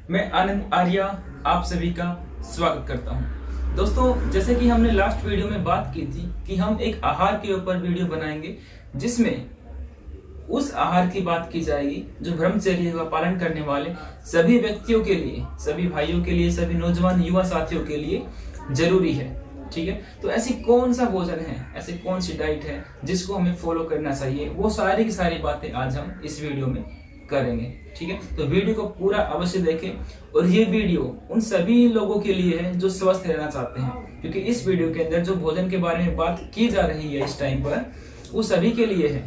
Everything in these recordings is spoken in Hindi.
मैं आनंद आर्या आप सभी का स्वागत करता हूं। दोस्तों, जैसे कि हमने लास्ट वीडियो में बात की थी कि हम एक आहार के ऊपर वीडियो बनाएंगे जिसमें उस आहार की बात की जाएगी जो ब्रह्मचर्य का पालन करने वाले सभी व्यक्तियों के लिए, सभी भाइयों के लिए, सभी नौजवान युवा साथियों के लिए जरूरी है। ठीक है, तो ऐसी कौन सा भोजन है, ऐसी कौन सी डाइट है जिसको हमें फॉलो करना चाहिए, वो सारी की सारी बातें आज हम इस वीडियो में करेंगे। ठीक है, तो वीडियो को पूरा अवश्य देखें और ये वीडियो उन सभी लोगों के लिए है जो स्वस्थ रहना चाहते हैं, क्योंकि इस वीडियो के अंदर जो भोजन के बारे में बात की जा रही है इस टाइम पर वो सभी के लिए है।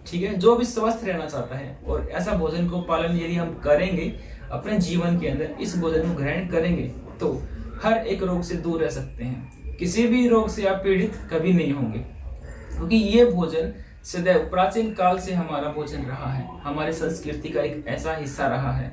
ठीक है, जो भी स्वस्थ रहना चाहता है और ऐसा भोजन को पालन यदि हम करेंगे अपने जीवन के अंदर, इस भोजन को ग्रहण करेंगे तो हर एक रोग से दूर रह सकते हैं। किसी भी रोग से आप पीड़ित कभी नहीं होंगे, क्योंकि ये भोजन सदैव प्राचीन काल से हमारा भोजन रहा है, हमारी संस्कृति का एक ऐसा हिस्सा रहा है।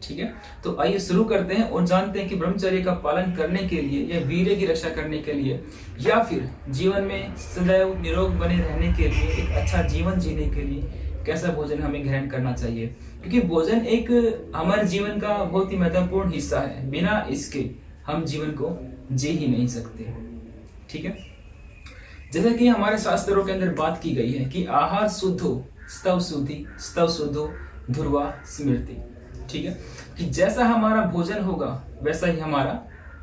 ठीक है, तो आइए शुरू करते हैं और जानते हैं कि ब्रह्मचर्य का पालन करने के लिए या वीर्य की रक्षा करने के लिए या फिर जीवन में सदैव निरोग बने रहने के लिए, एक अच्छा जीवन जीने के लिए कैसा भोजन हमें ग्रहण करना चाहिए। क्योंकि भोजन एक हमारे जीवन का बहुत ही महत्वपूर्ण हिस्सा है, बिना इसके हम जीवन को जी ही नहीं सकते। ठीक है, जैसे कि हमारे शास्त्रों के अंदर बात की गई है कि आहार शुद्धो स्तव शुद्धि स्तव शुद्धो ध्रुवा स्मृति। ठीक है, कि जैसा हमारा भोजन होगा वैसा ही हमारा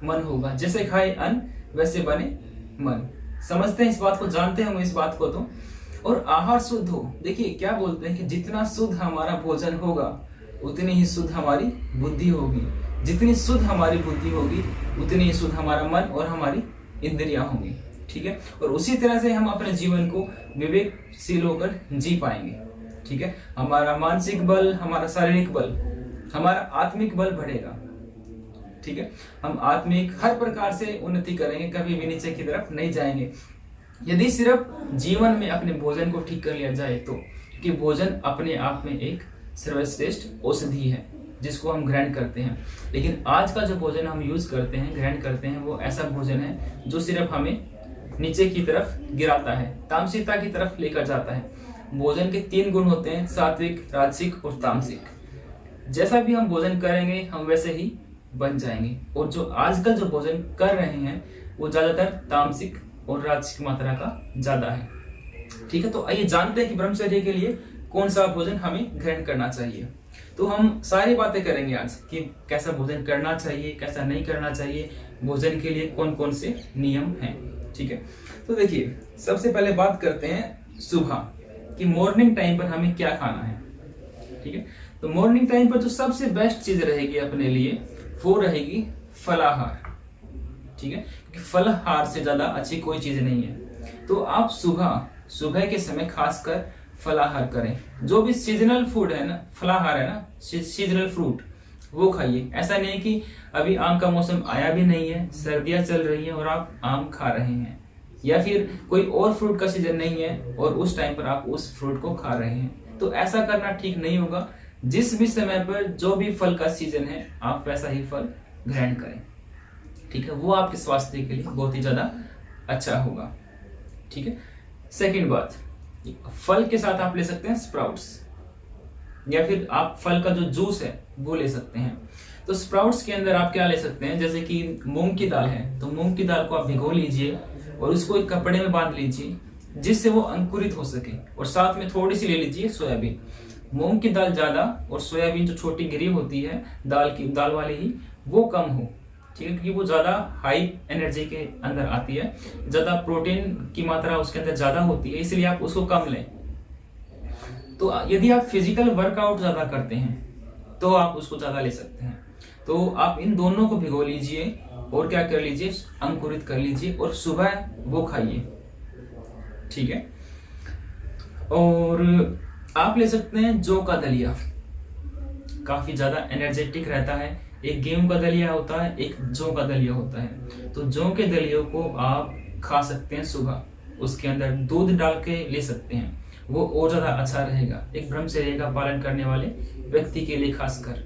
मन होगा, जैसे खाए अन्न वैसे बने मन। समझते हैं इस बात को, जानते होंगे इस बात को तो। और आहार शुद्ध हो, देखिए क्या बोलते हैं कि जितना शुद्ध हमारा भोजन होगा उतनी ही शुद्ध हमारी बुद्धि होगी, जितनी शुद्ध हमारी बुद्धि होगी उतनी ही शुद्ध हमारा मन और हमारी इंद्रियां होंगी। ठीक है, और उसी तरह से हम अपने जीवन को विवेकशील होकर जी पाएंगे। ठीक है, हमारा मानसिक बल, हमारा शारीरिक बल, हमारा आत्मिक बल बढ़ेगा। ठीक है, हम आत्मिक हर प्रकार से उन्नति करेंगे, कभी भी नीचे की तरफ नहीं जाएंगे यदि सिर्फ जीवन में अपने भोजन को ठीक कर लिया जाए तो। कि भोजन अपने आप में एक सर्वश्रेष्ठ औषधि है जिसको हम ग्रहण करते हैं, लेकिन आज का जो भोजन हम यूज करते हैं, ग्रहण करते हैं, वो ऐसा भोजन है जो सिर्फ हमें नीचे की तरफ गिराता है, तामसिकता की तरफ लेकर जाता है। भोजन के 3 गुण होते हैं, सात्विक, राजसिक और तामसिक। जैसा भी हम भोजन करेंगे हम वैसे ही बन जाएंगे, और जो आजकल जो भोजन कर रहे हैं वो ज्यादातर तामसिक और राजसिक मात्रा का ज्यादा है। ठीक है, तो आइए जानते हैं कि ब्रह्मचर्य के लिए कौन सा भोजन हमें ग्रहण करना चाहिए। तो हम सारी बातें करेंगे आज कि कैसा भोजन करना चाहिए, कैसा नहीं करना चाहिए, भोजन के लिए कौन कौन से नियम हैं। ठीक है, तो देखिए सबसे पहले बात करते हैं सुबह कि मॉर्निंग टाइम पर हमें क्या खाना है। ठीक है, तो मॉर्निंग टाइम पर जो सबसे बेस्ट चीज रहेगी अपने लिए वो रहेगी फलाहार। ठीक है, क्योंकि फलाहार से ज्यादा अच्छी कोई चीज नहीं है। तो आप सुबह के समय खासकर फलाहार करें। जो भी सीजनल फूड है ना, फलाहार है ना, सीजनल फ्रूट, वो खाइए। ऐसा नहीं कि अभी आम का मौसम आया भी नहीं है, सर्दियां चल रही है और आप आम खा रहे हैं, या फिर कोई और फ्रूट का सीजन नहीं है और उस टाइम पर आप उस फ्रूट को खा रहे हैं, तो ऐसा करना ठीक नहीं होगा। जिस भी समय पर जो भी फल का सीजन है आप वैसा ही फल ग्रहण करें। ठीक है, वो आपके स्वास्थ्य के लिए बहुत ही ज्यादा अच्छा होगा। ठीक है, सेकंड बात, फल के साथ आप ले सकते हैं स्प्राउट्स, या फिर आप फल का जो जूस है वो ले सकते हैं। तो स्प्राउट्स के अंदर आप क्या ले सकते हैं, जैसे कि मूंग की दाल है तो मूंग की दाल को आप भिगो लीजिए और उसको एक कपड़े में बांध लीजिए जिससे वो अंकुरित हो सके, और साथ में थोड़ी सी ले लीजिए सोयाबीन। मूंग की दाल ज्यादा और सोयाबीन जो छोटी गिरी होती है दाल वाली ही, वो कम हो। ठीक है, क्योंकि वो ज्यादा हाई एनर्जी के अंदर आती है, ज्यादा प्रोटीन की मात्रा उसके अंदर ज्यादा होती है, इसलिए आप उसको कम लें। तो यदि आप फिजिकल वर्कआउट ज्यादा करते हैं तो आप उसको ज्यादा ले सकते हैं। तो आप इन दोनों को भिगो लीजिए और क्या कर लीजिए, अंकुरित कर लीजिए और सुबह वो खाइए। ठीक है, और आप ले सकते हैं जौ का दलिया, काफी ज्यादा एनर्जेटिक रहता है। एक गेहूं का दलिया होता है, एक जौ का दलिया होता है। तो जौ के दलियों को आप खा सकते हैं सुबह, उसके अंदर दूध डाल के ले सकते हैं, वो और ज्यादा अच्छा रहेगा एक ब्रह्मचर्य का पालन करने वाले व्यक्ति के लिए खासकर।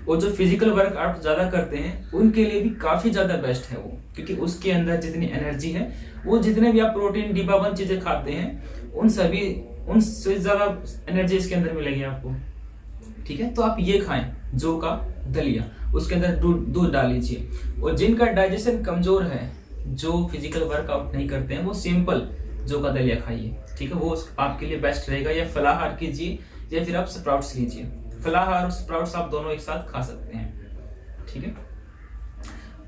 और जो फिजिकल वर्कआउट ज्यादा करते हैं उनके लिए भी काफी ज्यादा बेस्ट है वो, क्योंकि उसके अंदर जितनी एनर्जी है, वो जितने भी आप प्रोटीन डिब्बाबंद चीजें खाते हैं उनसे ज्यादा एनर्जी इसके अंदर मिलेगी आपको। ठीक है, तो आप ये खाएं जौ का दलिया, उसके अंदर दूध डाल लीजिए। और जिनका डाइजेशन कमजोर है, जो फिजिकल वर्कआउट नहीं करते हैं, वो सिंपल जौ का दलिया खाइए, ठीक है, वो आपके लिए बेस्ट रहेगा। या फलाहार कीजिए या फिर आप स्प्राउट्स लीजिए। फलाहार और स्प्राउट्स आप दोनों एक साथ खा सकते हैं, ठीक है।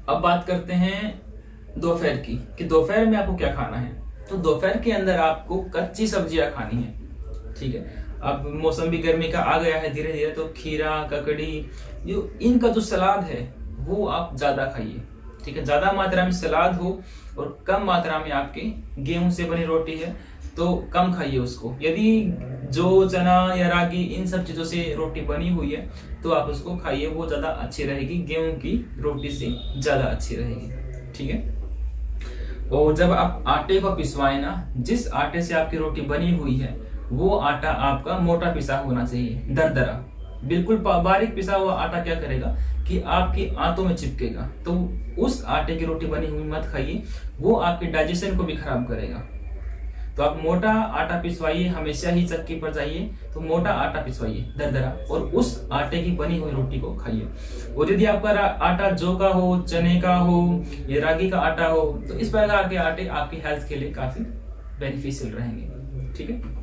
अब बात करते हैं दोपहर की, कि दोपहर में आपको क्या खाना है। तो दोपहर के अंदर आपको कच्ची सब्जियां खानी है, ठीक है। अब मौसम भी गर्मी का आ गया है धीरे धीरे, तो खीरा, ककड़ी, जो इनका जो सलाद है वो आप ज्यादा खाइए, ठीक है। ज्यादा मात्रा में सलाद हो और कम मात्रा में आपके गेहूं से बनी रोटी है तो कम खाइए उसको। यदि जो चना या रागी इन सब चीजों से रोटी बनी हुई है तो आप उसको खाइए, वो ज्यादा अच्छी रहेगी, गेहूं की रोटी से ज्यादा अच्छी रहेगी, ठीक है। और जब आप आटे को पिसवाए ना, जिस आटे से आपकी रोटी बनी हुई है वो आटा आपका मोटा पिसा होना चाहिए, दरदरा। बिल्कुल बारीक पिसा हुआ आटा क्या करेगा कि आपकी आंतों में चिपकेगा, तो उस आटे की रोटी बनी हुई मत खाइए, वो आपके डाइजेशन को भी खराब करेगा। तो आप मोटा आटा पिसवाइए, हमेशा ही चक्की पर जाइए तो मोटा आटा पिसवाइए दरदरा, और उस आटे की बनी हुई रोटी को खाइए। और यदि आपका आटा जौ का हो, चने का हो या रागी का आटा हो, तो इस प्रकार के आटे आपकी हेल्थ के लिए काफी बेनिफिशियल रहेंगे, ठीक है।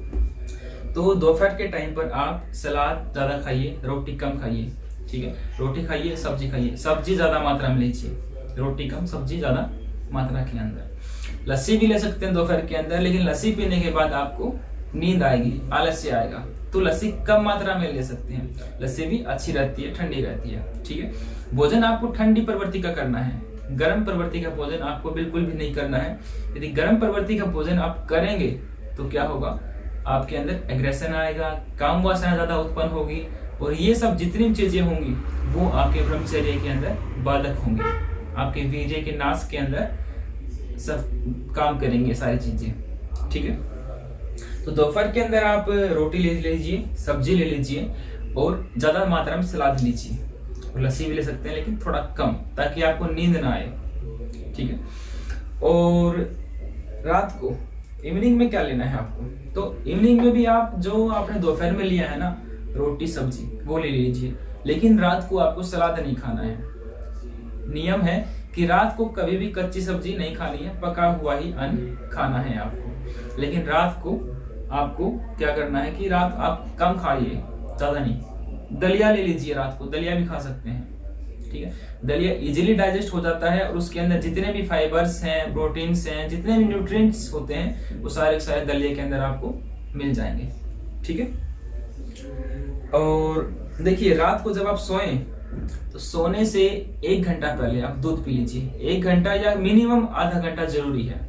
तो दोपहर के टाइम पर आप सलाद ज्यादा खाइए, रोटी कम खाइए, ठीक है। रोटी खाइए, सब्जी खाइए, सब्जी ज्यादा मात्रा में लीजिए, रोटी कम, सब्जी ज्यादा मात्रा के अंदर। लस्सी भी ले सकते हैं दोपहर के अंदर, लेकिन लस्सी पीने के बाद आपको नींद आएगी, आलस्य आएगा, तो लस्सी कम मात्रा में ले सकते हैं। लस्सी भी अच्छी रहती है, ठंडी रहती है, ठीक है। भोजन आपको ठंडी प्रवृत्ति का करना है, गर्म प्रवृत्ति का भोजन आपको बिल्कुल भी नहीं करना है। यदि गर्म प्रवृत्ति का भोजन आप करेंगे तो क्या होगा, आपके अंदर एग्रेशन आएगा, काम वासना ज्यादा उत्पन्न होगी, और ये सब जितनी चीजें होंगी वो आपके ब्रह्मचर्य के अंदर बाधक होंगी, आपके वीर्य के नाश के अंदर सब काम करेंगे सारी चीजें, ठीक है। तो दोपहर के अंदर आप रोटी ले लीजिए, सब्जी ले लीजिए और ज्यादा मात्रा में सलाद लीजिए, और लस्सी भी ले सकते हैं लेकिन थोड़ा कम, ताकि आपको नींद ना आए, ठीक है। और रात को इवनिंग में क्या लेना है आपको, तो इवनिंग में भी आप जो आपने दोपहर में लिया है ना रोटी सब्जी वो ले लीजिए, लेकिन रात को आपको सलाद नहीं खाना है। नियम है कि रात को कभी भी कच्ची सब्जी नहीं खानी है, पका हुआ ही अन्न खाना है आपको। लेकिन रात को आपको क्या करना है कि रात आप कम खाइए, ज्यादा नहीं। दलिया ले लीजिए, रात को दलिया भी खा सकते हैं, ठीक है। दलिया इजीली डाइजेस्ट हो जाता है और उसके अंदर जितने भी फाइबर्स हैं, प्रोटीन्स हैं, जितने भी न्यूट्रिएंट्स होते हैं वो सारे सारे दलिया के अंदर आपको मिल जाएंगे, ठीक है। और देखिए, रात को जब आप सोएं तो सोने से 1 घंटा पहले आप दूध पी लीजिए। 1 घंटा या मिनिमम आधा घंटा जरूरी है।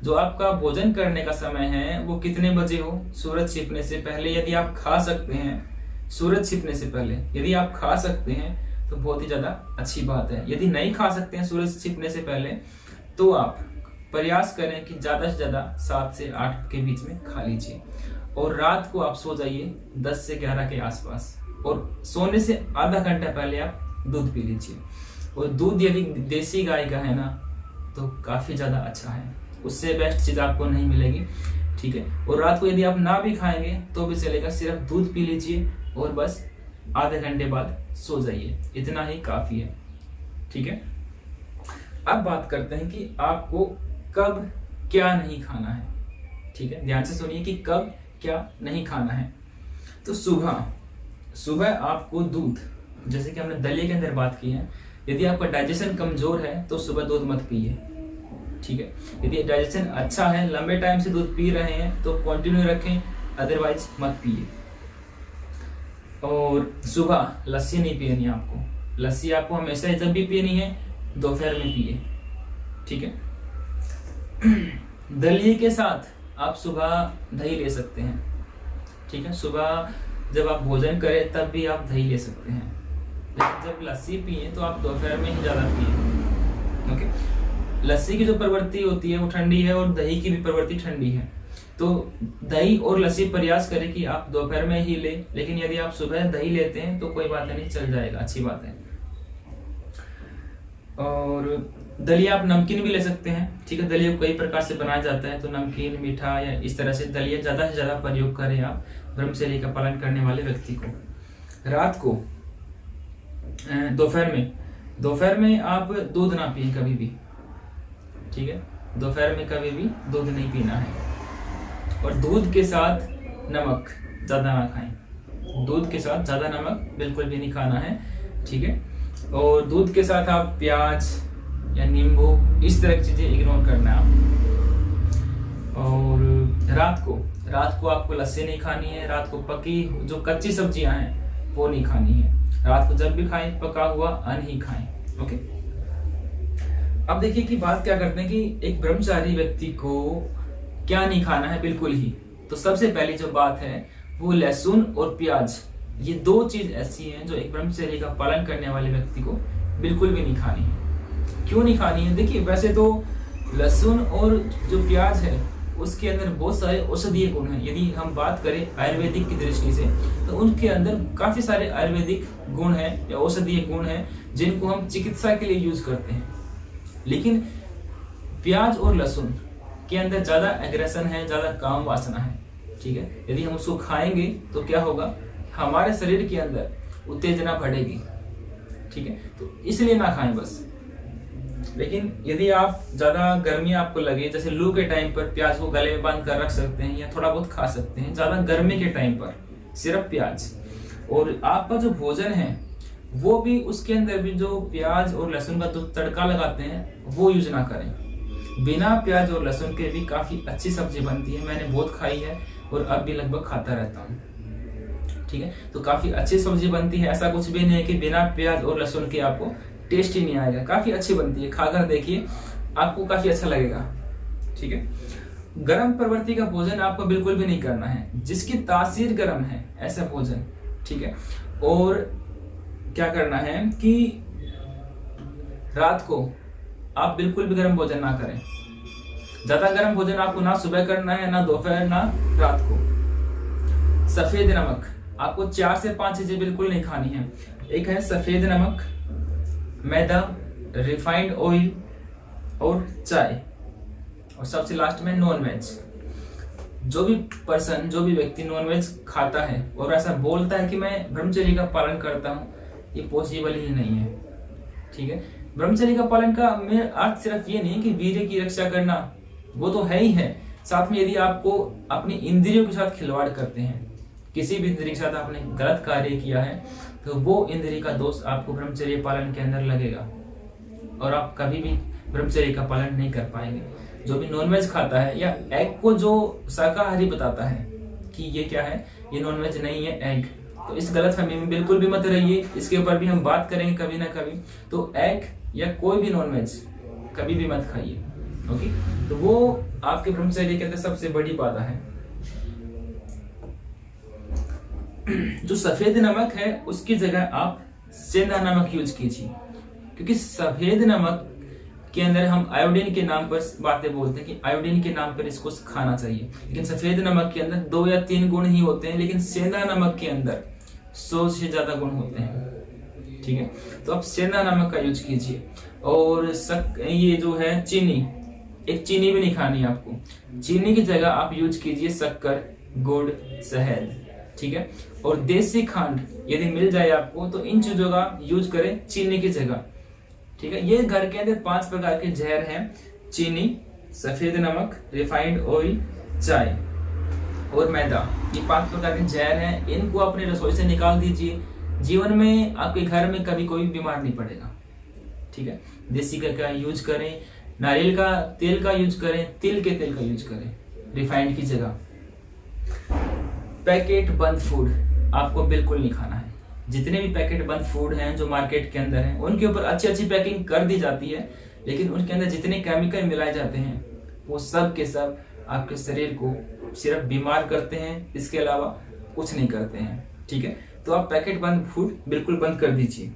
जो आपका भोजन करने का समय है वो कितने बजे हो, सूरज छिपने से पहले। यदि आप खा सकते हैं सूरज छिपने से पहले, यदि आप खा सकते हैं तो बहुत ही ज्यादा अच्छी बात है। यदि नहीं खा सकते हैं सूरज छिपने से पहले, तो आप प्रयास करें कि ज्यादा से ज्यादा 7 से 8 के बीच में खा लीजिए। और रात को आप सो जाइए 10 से 11 के आसपास, और सोने से आधा घंटा पहले आप दूध पी लीजिए। और दूध यदि देसी गाय का है ना तो काफी ज्यादा अच्छा है, उससे बेस्ट चीज आपको नहीं मिलेगी, ठीक है। और रात को यदि आप ना भी खाएंगे तो भी चलेगा, सिर्फ दूध पी लीजिए और बस आधे घंटे बाद सो जाइए, इतना ही काफी है, ठीक है। अब बात करते हैं कि आपको कब क्या नहीं खाना है, ठीक है। ध्यान से सुनिए कि कब क्या नहीं खाना है। तो सुबह आपको दूध, जैसे कि हमने दलिया के अंदर बात की है, यदि आपका डाइजेशन कमजोर है तो सुबह दूध मत पिए, ठीक है। यदि डाइजेशन अच्छा है, लंबे टाइम से दूध पी रहे हैं तो कंटिन्यू रखें, अदरवाइज मत पिए। और सुबह लस्सी नहीं पीनी आपको, लस्सी आपको हमेशा जब भी पीनी है दोपहर में पिए, ठीक है। दलिए के साथ आप सुबह दही ले सकते हैं, ठीक है। सुबह जब आप भोजन करें तब भी आप दही ले सकते हैं, लेकिन जब लस्सी पिए तो आप दोपहर में ही ज्यादा पिए, ओके। लस्सी की जो प्रवृत्ति होती है वो ठंडी है और दही की भी प्रवृत्ति ठंडी है, तो दही और लस्सी प्रयास करें कि आप दोपहर में ही लें। लेकिन यदि आप सुबह दही लेते हैं तो कोई बात नहीं, चल जाएगा, अच्छी बात है। और दलिया आप नमकीन भी ले सकते हैं, ठीक है। दलिया कई प्रकार से बनाया जाता है, तो नमकीन, मीठा या इस तरह से दलिया ज्यादा से ज्यादा प्रयोग करें आप ब्रह्मचर्य का पालन करने वाले व्यक्ति को। रात को दोपहर में आप दूध ना पिए कभी भी, ठीक है। दोपहर में कभी भी दूध नहीं पीना है। और दूध के साथ नमक ज़्यादा ना खाएं, दूध के साथ ज़्यादा नमक बिल्कुल भी नहीं खाना है, ठीक है। और दूध के साथ आप प्याज या नींबू इस तरह की चीज़ें इग्नोर करना है आप। और रात को आपको लस्सी नहीं खानी है, रात को पकी जो कच्ची सब्जियां हैं वो नहीं खानी है। रात को जब भी खाएं पका हुआ अन्न ही खाएं, ओके। अब देखिए कि बात क्या करते हैं कि एक ब्रह्मचारी व्यक्ति को क्या नहीं खाना है बिल्कुल ही। तो सबसे पहली जो बात है वो लहसुन और प्याज, ये दो चीज ऐसी हैं जो एक ब्रह्मचर्य का पालन करने वाले व्यक्ति को बिल्कुल भी नहीं खानी है। क्यों नहीं खानी है? देखिए वैसे तो लहसुन और जो प्याज है उसके अंदर बहुत सारे औषधीय गुण हैं। यदि हम बात करें आयुर्वेदिक की दृष्टि से तो उनके अंदर काफी सारे आयुर्वेदिक गुण हैं या औषधीय गुण हैं जिनको हम चिकित्सा के लिए यूज करते हैं। लेकिन प्याज और लहसुन के अंदर ज्यादा एग्रेशन है, ज्यादा काम वासना है, ठीक है। यदि हम उसको खाएंगे तो क्या होगा, हमारे शरीर के अंदर उत्तेजना बढ़ेगी, ठीक है। तो इसलिए ना खाएं बस। लेकिन यदि आप ज्यादा गर्मी आपको लगे, जैसे लू के टाइम पर प्याज को गले में बांध कर रख सकते हैं या थोड़ा बहुत खा सकते हैं। ज्यादा गर्मी के टाइम पर सिर्फ प्याज। और आपका जो भोजन है वो भी उसके अंदर भी जो प्याज और लहसुन का जो तड़का लगाते हैं वो यूज ना करें। बिना प्याज और लहसुन के भी काफी अच्छी सब्जी बनती है, मैंने बहुत खाई है और अब भी लगभग खाता रहता हूँ, ठीक है। तो काफी अच्छी सब्जी बनती है, ऐसा कुछ भी नहीं है कि बिना प्याज और लहसुन के आपको टेस्ट ही नहीं आएगा। काफी अच्छी बनती है, खाकर देखिए आपको काफी अच्छा लगेगा, ठीक है। गर्म प्रवृत्ति का भोजन आपको बिल्कुल भी नहीं करना है, जिसकी तासीर गर्म है ऐसा भोजन, ठीक है। और क्या करना है कि रात को आप बिल्कुल भी गर्म भोजन ना करें। ज्यादा गर्म भोजन आपको ना सुबह करना है, ना दोपहर, ना रात को। सफेद नमक आपको 4 से 5 चीजें बिल्कुल नहीं खानी है। एक है सफेद नमक, मैदा, रिफाइंड ऑयल और चाय। और सबसे लास्ट में नॉन वेज। जो भी व्यक्ति नॉन वेज खाता है और ऐसा बोलता है कि मैं ब्रह्मचर्य का पालन करता हूँ, ये पॉसिबल ही नहीं है, ठीक है। ब्रह्मचर्य का पालन का अर्थ सिर्फ ये नहीं कि वीर्य की रक्षा करना, वो तो है ही है। साथ में यदि आपको अपनी इंद्रियों के साथ खिलवाड़ करते हैं, किसी भी इंद्रिय के साथ आपने गलत कार्य किया है, तो वो इंद्रिय का दोष आपको ब्रह्मचर्य पालन के अंदर लगेगा और आप कभी भी ब्रह्मचर्य का पालन नहीं कर पाएंगे। जो भी नॉनवेज खाता है या एग को जो शाकाहारी बताता है कि ये क्या है, ये नॉनवेज नहीं है एग, तो इस गलतफहमी में बिल्कुल भी मत रहिए। इसके ऊपर भी हम बात करेंगे कभी ना कभी। तो एग या कोई भी नॉनवेज कभी भी मत खाइए, ओके। तो वो आपके ब्रह्मचर्य के अंदर सबसे बड़ी बाधा है। जो सफेद नमक है उसकी जगह आप सेंधा नमक यूज कीजिए, क्योंकि सफेद नमक के अंदर हम आयोडीन के नाम पर बातें बोलते हैं कि आयोडीन के नाम पर इसको खाना चाहिए। लेकिन सफेद नमक के अंदर 2 या 3 गुण ही होते हैं, लेकिन सेंधा नमक के अंदर 100 से ज्यादा गुण होते हैं, ठीक है। तो आप सेंधा नमक का यूज कीजिए। और ये जो है चीनी, एक चीनी भी नहीं खानी है आपको। चीनी की जगह आप यूज कीजिए शक्कर, गुड़, शहद, ठीक है। और देसी खंड यदि मिल जाए आपको तो इन चीजों का यूज करें चीनी की जगह, ठीक है। ये घर के अंदर 5 प्रकार के जहर हैं: चीनी, सफेद नमक, रिफाइंड ऑयल, चाय और मैदा। ये 5 प्रकार के जहर हैं, इनको अपनी रसोई से निकाल दीजिए। जीवन में आपके घर में कभी कोई बीमार नहीं पड़ेगा, ठीक है। देसी का यूज करें, नारियल का तेल का यूज करें, तिल के तेल का यूज करें रिफाइंड की जगह। पैकेट बंद फूड आपको बिल्कुल नहीं खाना है। जितने भी पैकेट बंद फूड हैं जो मार्केट के अंदर हैं, उनके ऊपर अच्छी अच्छी पैकिंग कर दी जाती है, लेकिन उनके अंदर जितने केमिकल मिलाए जाते हैं वो सब के सब आपके शरीर को सिर्फ बीमार करते हैं, इसके अलावा कुछ नहीं करते हैं, ठीक है। तो आप पैकेट बंद फूड बिल्कुल बंद कर दीजिए।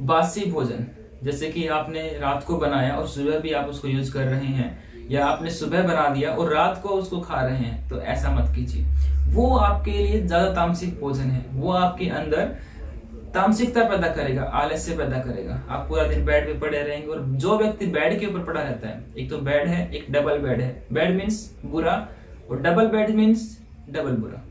बासी भोजन, जैसे कि आपने रात को बनाया और सुबह भी आप उसको यूज कर रहे हैं, या आपने सुबह बना दिया और रात को उसको खा रहे हैं, तो ऐसा मत कीजिए। वो आपके लिए ज्यादा तामसिक भोजन है, वो आपके अंदर तामसिकता पैदा करेगा, आलस्य पैदा करेगा। आप पूरा दिन बेड पे पड़े रहेंगे। और जो व्यक्ति बेड के ऊपर पड़ा रहता है, एक तो बेड है, एक डबल बेड है। बेड मीन्स बुरा और डबल बेड मीन्स डबल बुरा,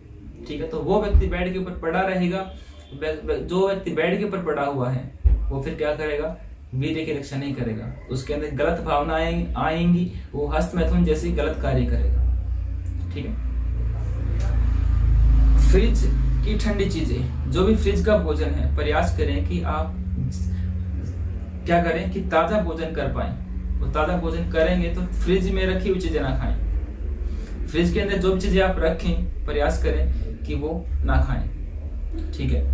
ठीक है। तो वो व्यक्ति बेड के ऊपर पड़ा रहेगा, जो व्यक्ति बेड के ऊपर पड़ा हुआ है वो फिर क्या करेगा, वीर्य की रक्षा नहीं करेगा, उसके अंदर गलत भावनाएं आएंगी, वो हस्त मैथुन जैसी गलत कार्य करेगा। ठीक है। फ्रिज की ठंडी चीजें, जो भी फ्रिज का भोजन है, प्रयास करें कि आप क्या करें कि ताजा भोजन कर पाए। वो ताजा भोजन करेंगे तो फ्रिज में रखी हुई चीजें ना खाएं। फ्रिज के अंदर जो भी चीजें आप रखें, प्रयास करें कि वो ना खाएं। ठीक है।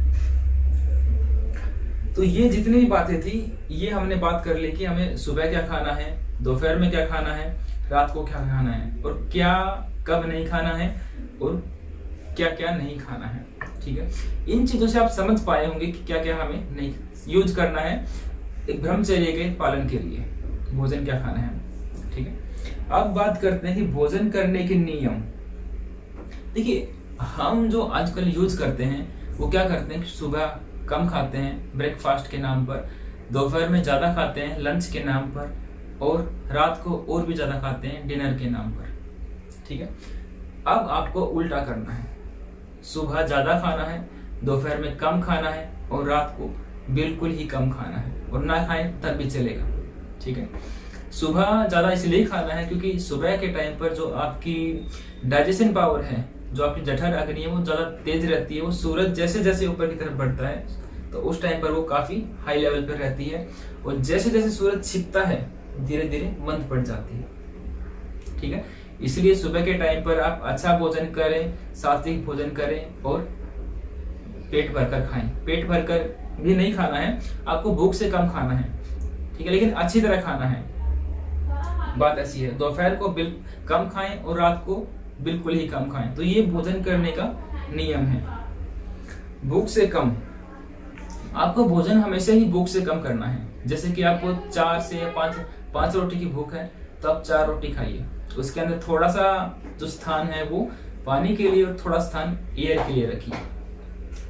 तो ये जितनी भी बातें थी, ये हमने बात कर ली कि हमें सुबह क्या खाना है, दोपहर में क्या खाना है, रात को क्या खाना है, और क्या कब नहीं खाना है, और क्या क्या नहीं खाना है। ठीक है। इन चीजों से आप समझ पाए होंगे कि क्या क्या हमें नहीं यूज करना है एक ब्रह्मचर्य के पालन के लिए, भोजन क्या खाना है। ठीक है। अब बात करते हैं कि भोजन करने के नियम। देखिए, हम जो आजकल यूज करते हैं वो क्या करते हैं कि सुबह कम खाते हैं ब्रेकफास्ट के नाम पर, दोपहर में ज्यादा खाते हैं लंच के नाम पर, और रात को और भी ज्यादा खाते हैं डिनर के नाम पर। ठीक है। अब आपको उल्टा करना है, सुबह ज्यादा खाना है, दोपहर में कम खाना है, और रात को बिल्कुल ही कम खाना है, और ना खाएं तब भी चलेगा। ठीक है। सुबह ज्यादा इसलिए खाना है क्योंकि सुबह के टाइम पर जो आपकी डाइजेशन पावर है, जो आपकी जठर अग्नि है, वो ज्यादा तेज रहती है। वो सूरज जैसे जैसे ऊपर की तरफ बढ़ता है तो उस टाइम पर वो काफी हाई लेवल पर रहती है, और जैसे जैसे सूरज छिपता है धीरे धीरे मंद पड़ जाती है। ठीक है। इसलिए सुबह के टाइम पर आप अच्छा भोजन करें, सात्विक भोजन करें, और पेट भरकर खाएं। पेट भरकर भी नहीं खाना है, आपको भूख से कम खाना है। ठीक है। लेकिन अच्छी तरह खाना है। बात ऐसी है, दोपहर को बिल्कुल कम खाएं और रात को बिल्कुल ही कम खाएं। तो ये भोजन करने का नियम है। भूख से कम, आपको भोजन हमेशा ही भूख से कम करना है। जैसे कि आपको 4 से 5 रोटी की भूख है तो आप 4 रोटी खाइए। उसके अंदर थोड़ा सा जो स्थान है वो पानी के लिए, और थोड़ा स्थान एयर के लिए रखिए।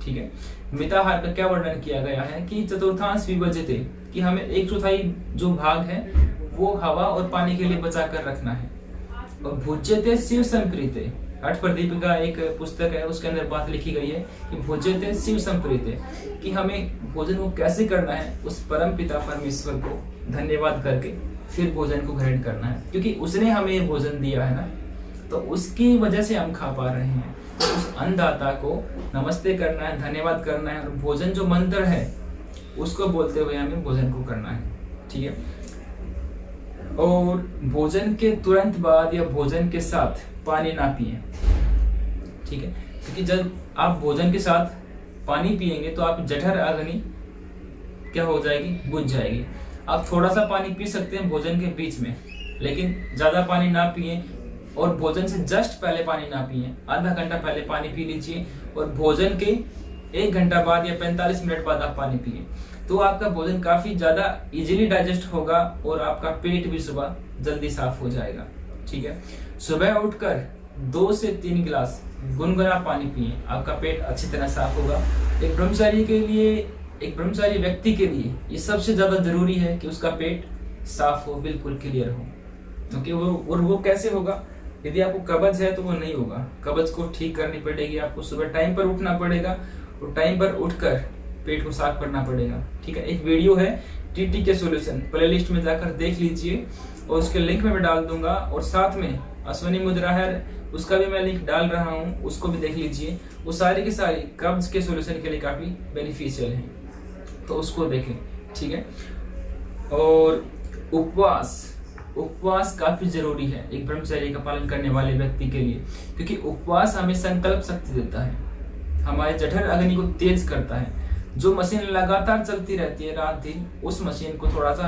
ठीक है। मिताहार का क्या वर्णन किया गया है कि चतुर्थांश विभज्यते, कि हमें 1/4 जो भाग है वो हवा और पानी के लिए बचा कर रखना है। और भुज्यते शिव संप्रीते, हठ प्रदीप का एक पुस्तक है, उसके अंदर बात लिखी गई है कि भुज्यते शिव संप्रीते, कि हमें भोजन को कैसे करना है, उस परम पिता परमेश्वर को धन्यवाद करके फिर भोजन को ग्रहण करना है, क्योंकि उसने हमें ये भोजन दिया है ना, तो उसकी वजह से हम खा पा रहे हैं। तो उस अन्नदाता को नमस्ते करना है, धन्यवाद करना है, और भोजन जो मंत्र है उसको बोलते हुए हमें भोजन को करना है। ठीक है। और भोजन के तुरंत बाद या भोजन के साथ पानी ना पिए। ठीक है। क्योंकि जब आप भोजन के साथ पानी पिएंगे तो आप जठर अग्नि क्या हो जाएगी, बुझ जाएगी। आप थोड़ा सा पानी पी सकते हैं भोजन के बीच में, लेकिन ज्यादा पानी ना पिए, और भोजन से जस्ट पहले पानी ना पिए। आधा घंटा पहले पानी पी लीजिए, और भोजन के 1 घंटा बाद या 45 मिनट बाद आप पानी पिए, तो आपका भोजन काफी ज्यादा इजीली डाइजेस्ट होगा, और आपका पेट भी सुबह जल्दी साफ हो जाएगा। ठीक है। सुबह उठकर 2 से 3 गिलास गुनगुना पानी पिए, आपका पेट अच्छी तरह साफ होगा। एक ब्रह्मचारी के लिए, एक ब्रह्मचारी व्यक्ति के लिए ये सबसे ज्यादा जरूरी है कि उसका पेट साफ हो, बिल्कुल क्लियर हो। क्योंकि वो कैसे होगा, यदि आपको कब्ज है तो वो नहीं होगा। कब्ज को ठीक करनी पड़ेगी, आपको सुबह टाइम पर उठना पड़ेगा, और टाइम पर उठकर पेट को साफ करना पड़ेगा। ठीक है। एक वीडियो है टीटी के सॉल्यूशन, प्लेलिस्ट में जाकर देख लीजिए, और उसके लिंक में मैं डाल दूंगा, और साथ में अश्विनी मुद्रा है उसका भी मैं लिंक डाल रहा हूँ, उसको भी देख लीजिए। वो सारी की सारी कब्ज के सॉल्यूशन के लिए काफी बेनिफिशियल है, तो उसको देखें। ठीक है। और उपवास काफी जरूरी है एक ब्रह्मचर्य का पालन करने वाले व्यक्ति के लिए, क्योंकि उपवास हमें संकल्प शक्ति देता है, हमारे जठर अग्नि को तेज करता है। जो मशीन लगातार चलती रहती है रात दिन, उस मशीन को थोड़ा सा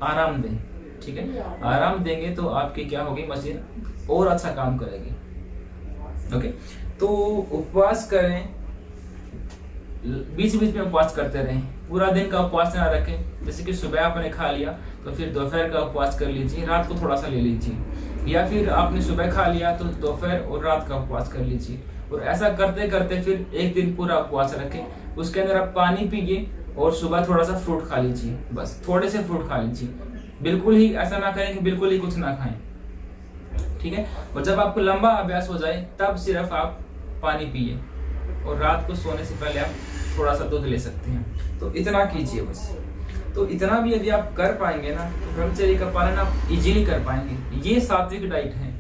आराम दें। ठीक है। आराम देंगे तो आपकी क्या होगी, मशीन और अच्छा काम करेगी। ओके। तो उपवास करें, बीच बीच में उपवास करते रहें, पूरा दिन का उपवास ना रखें। जैसे कि सुबह आपने खा लिया तो फिर दोपहर का उपवास कर लीजिए, रात को थोड़ा सा ले लीजिए, या फिर आपने सुबह खा लिया तो दोपहर और रात का उपवास कर लीजिए। और ऐसा करते करते फिर एक दिन पूरा उपवास रखें, उसके अंदर आप पानी पीजिए, और सुबह थोड़ा सा फ्रूट खा लीजिए, बस थोड़े से फ्रूट खा लीजिए। बिल्कुल ही ऐसा ना करें कि बिल्कुल ही कुछ ना खाएं। ठीक है। और जब आपको लंबा अभ्यास हो जाए तब सिर्फ आप पानी पिए, और रात को सोने से पहले आप थोड़ा सा दूध ले सकते हैं। तो इतना कीजिए बस। तो इतना भी यदि आप कर पाएंगे ना तो ब्रह्मचर्य का पालन आप इजीली कर पाएंगे। ये सात्विक डाइट है,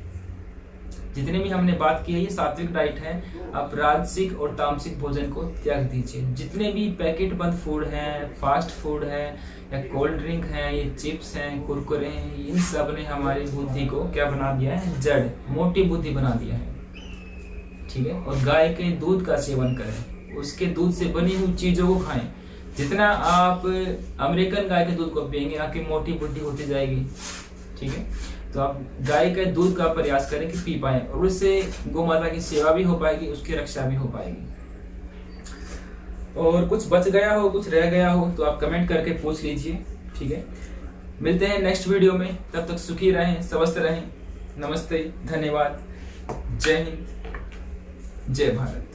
जितने भी हमने बात की है ये सात्विक डाइट है। आप राजसिक और तामसिक भोजन को त्याग दीजिए। जितने भी पैकेट बंद फूड हैं, फास्ट फूड है या कोल्ड ड्रिंक है, ये चिप्स हैं, कुरकुरे हैं, इन सब ने हमारी बुद्धि को क्या बना दिया है, जड़ मोटी बुद्धि बना दिया है। ठीक है। और गाय के दूध का सेवन करें, उसके दूध से बनी हुई चीजों को खाएं। जितना आप अमेरिकन गाय के दूध को पिएंगे आपकी मोटी बुद्धि होती जाएगी। ठीक है। तो आप गाय के दूध का प्रयास करें कि पी पाए, और उससे गौ माता की सेवा भी हो पाएगी, उसकी रक्षा भी हो पाएगी। और कुछ बच गया हो, कुछ रह गया हो तो आप कमेंट करके पूछ लीजिए। ठीक है। मिलते हैं नेक्स्ट वीडियो में, तब तक सुखी रहें, स्वस्थ रहें। नमस्ते, धन्यवाद, जय हिंद, जय भारत।